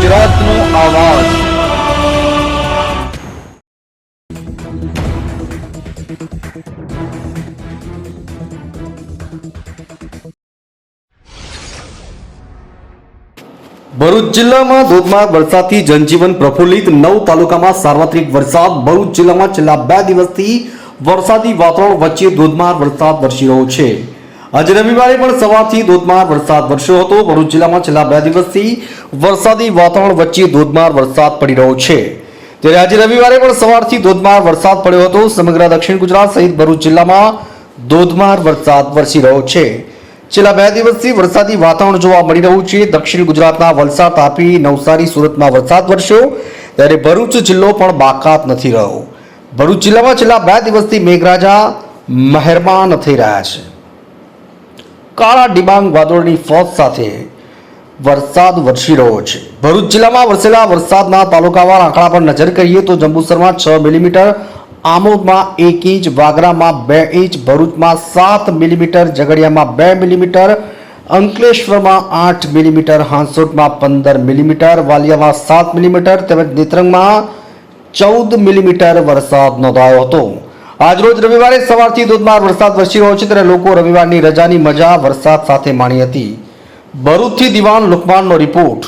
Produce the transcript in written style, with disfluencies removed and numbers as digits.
ગુજરાતનો આવાજ। ભરૂચ જિલ્લામાં ધોધમાર વરસાદથી જનજીવન પ્રફુલ્લિત। 9 તાલુકામાં સાર્વત્રિક વરસાદ। ભરૂચ જિલ્લામાં છેલ્લા 2 દિવસથી વરસાદી વાતાવરણ વચ્ચે ધોધમાર વરસાદ વરસી રહ્યો છે। આજે રવિવારે પણ સવારથી ધોધમાર વરસાદ વરસ્યો હતો। ભરૂચ જિલ્લામાં છેલ્લા 2 દિવસથી વરસાદી વાતાવરણ વચ્ચે ધોધમાર વરસાદ પડી રહ્યો છે। ત્યારે આજે રવિવારે પણ સવારથી ધોધમાર વરસાદ પડ્યો હતો। સમગ્ર દક્ષિણ ગુજરાત સહિત ભરૂચ જિલ્લામાં ધોધમાર વરસાદ વરસી રહ્યો છે। છેલ્લા 2 દિવસથી વરસાદી વાતાવરણ જોવા મળી રહ્યું છે। દક્ષિણ ગુજરાતના વલસાડ, તાપી, નવસારી, સુરતમાં વરસાદ વરસ્યો, ત્યારે ભરૂચ જિલ્લો પણ બાકાત નથી રહ્યો। ભરૂચ જિલ્લામાં છેલ્લા 2 દિવસથી મેઘરાજા મહેરબાન થઈ રહ્યા છે। કાળા ડિબાંગ વાદળોની ફોજ સાથે વરસાદ વરસી રહ્યો છે। ભરૂચ જિલ્લામાં વરસેલા વરસાદના તાલુકાવાર આંકડા પર નજર કરીએ તો જંબુસરમાં 6 મિલીમીટર, આમોદમાં 1 ઇંચ, વાગરામાં 2 ઇંચ, ભરૂચમાં 7 મિલીમીટર, ઝઘડિયામાં 2 મિલીમીટર, અંકલેશ્વરમાં 8 મિલીમીટર, હાંસોટમાં 15 મિલીમીટર, વાલિયામાં 7 મિલીમીટર તેમજ નેત્રંગમાં 14 મિલીમીટર વરસાદ નોંધાયો હતો। આજરોજ રવિવારે સવારથી ધોધમાર વરસાદ વરસી રહ્યો છે, ત્યારે લોકો રવિવારની રજાની મજા વરસાદ સાથે માણી હતી। ભરૂચથી દિવાન લુકમાનનો રિપોર્ટ।